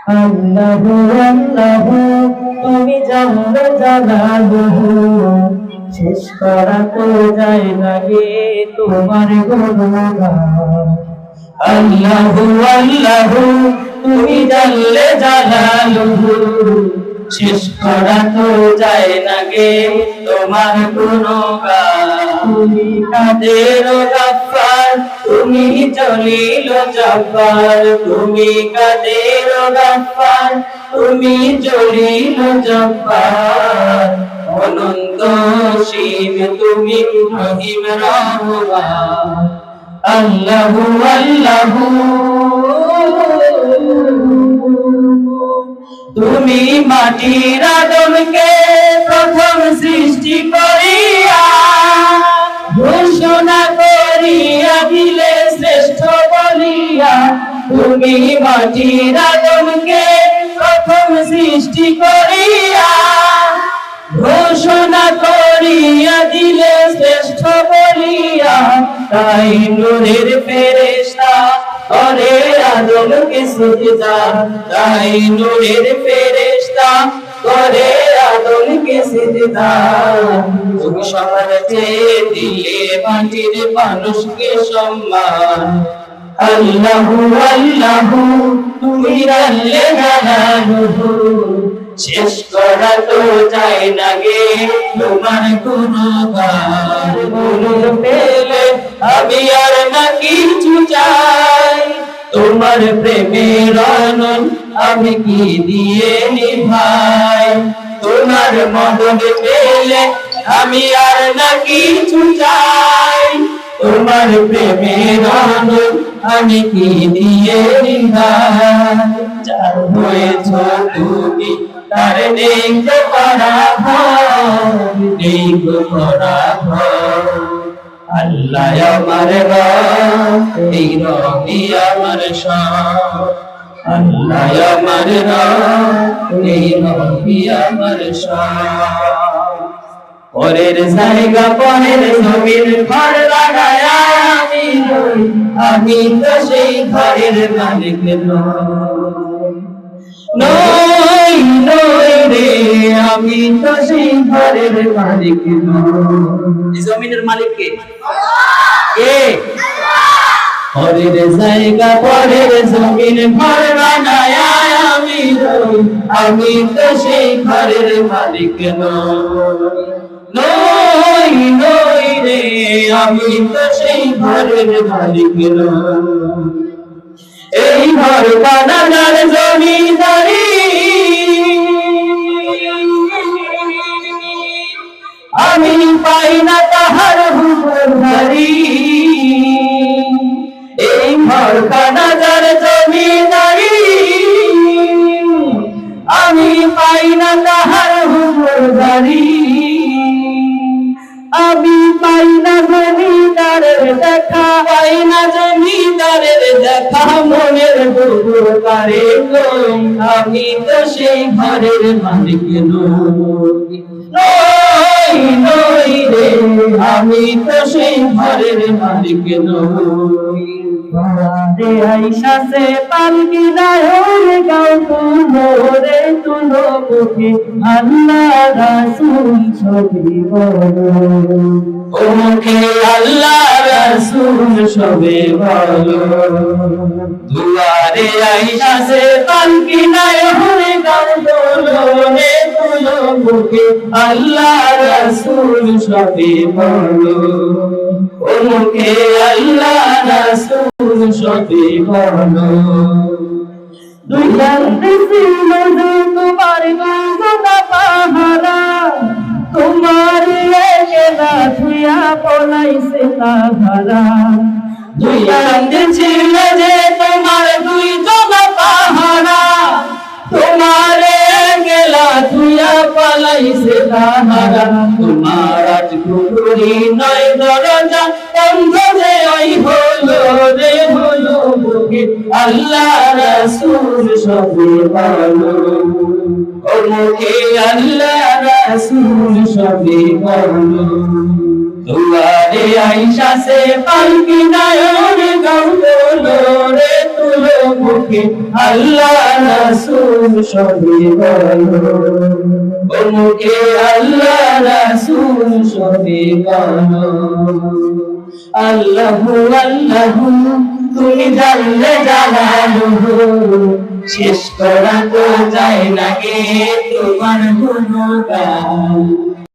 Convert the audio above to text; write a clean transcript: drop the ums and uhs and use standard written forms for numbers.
আল্লাহু আল্লাহু তুমি জানলে জালালুহু শেষ করা তো যায় না গে তোমার গুণগান। আল্লাহু আল্লাহু তুমি জানলে জালালুহু শেষ করা তো যায় না গে তোমার গুণগান। তুমি কাদের গাফফার তুমি জলিল জব্বার, তুমি কাদের গাফফার তুমি জলিল জব্বার। অনন্ত অসীম তুমি রহিম রহমান। আল্লাহু আল্লাহু তুমি মাটির আদমকে প্রথম সৃষ্টি করিয়া ঘোষণা করিয়া দিলে শ্রেষ্ঠ বলিয়া। তুমি মাটির আদমকে প্রথম সৃষ্টি করিয়া ঘোষণা করিয়া দিলে শ্রেষ্ঠ বলিয়া। তাই নূরের ফেরেশতা করে আদমকে সিজদা, তাই নূরের ফেরেশতা করে আদমকে সিজদা। তুমি সবার চেয়ে দিলে মাটির মানুষকে সম্মান। আল্লাহু আল্লাহু তুমি জানলে জালালুহু শেষ করা তো যায় না গে তোমার গুণগান। গুণ পেলে আমি আর না কিছু চাই, তোমার প্রেমের আনন্দ আমি কি দিয়ে নিভাই। তোমার মদদ পেলে আমি আর না কিছু চাই, তোমার প্রেমের আনন্দ আমি কি দিয়ে নিভাই। যার হয়েছ তুমি তার নেই যে পরাভব, নেই গো পরাভব। আল্লাহ আমার রব, এই রবি আমার সব। আল্লাহ আমার রব, এই রবি আমার সব। পরের জায়গা পরের জমির ঘর লাগায়া আমি রই, আমি তো সেই ঘরের মালিক নই। নই রে আমি তো সেই ঘরের মালিক নই। জমিনের মালিক কে? পরের জায়গা পরের জমিন ঘর বানায়া আমি রই, আমি তো সেই ঘরের মালিক নই। নই রে আমি তো সেই ঘরের মালিক নই। এই ঘর বানানোর জমিদারি আমি পাই না তাহার হুকুমদারি। এই ঘর বানানোর জমিদারি আমি পাই না তাহার হুকুমদারি। আমি পাই না জমিদারের দেখা, পাই না জমিদারের দেখা মনের দুর্গারে কই, আমি তো সেই ঘরের মালিক নই। নই রে আমি তো সেই ঘরের মালিক নই। রে আইসা সে পালকি নায়র গাও তুলো রে তুলো মুখে আল্লাহ রাসূল ছবি বলো। ও মুখে আল্লাহ রাসূল সবে বলো। দুয়ারে আইসা সে পালকি নায়র গাও তুলো রে তুলো মুখে আল্লাহ রাসূল সবে বলো। ও মুখে আল্লাহ রাসূল সবে বলো। দুই জানতে ছিল যে তোমার গুণা পাহারা, তোমার একলা থুয়া পলাইছে তাহারা। দুই জানতে ছিল যে তোমার দুই জনা পাহারা, তোমার একলা থুয়া পলাইছে তাহারা। তোমার আজ কুকুরি নয় দরজা বন্ধ যে ওই হলো রে হলো মুখে আল্লাহ রাসূল সবে বলো। ও মুখে আল্লাহ রাসূল সবে বলো। দুয়ারে আইসা সে পালকি নায়র গাও তোলো রে তুলো বলো মুখে আল্লাহ রাসূল সবই বলো ও মুখে আল্লাহ রাসূল সবই বলো আল্লাহু আল্লাহু তুমি জানলে জালালুহু শেষ করা তো যায় না গে তোমার গুণগান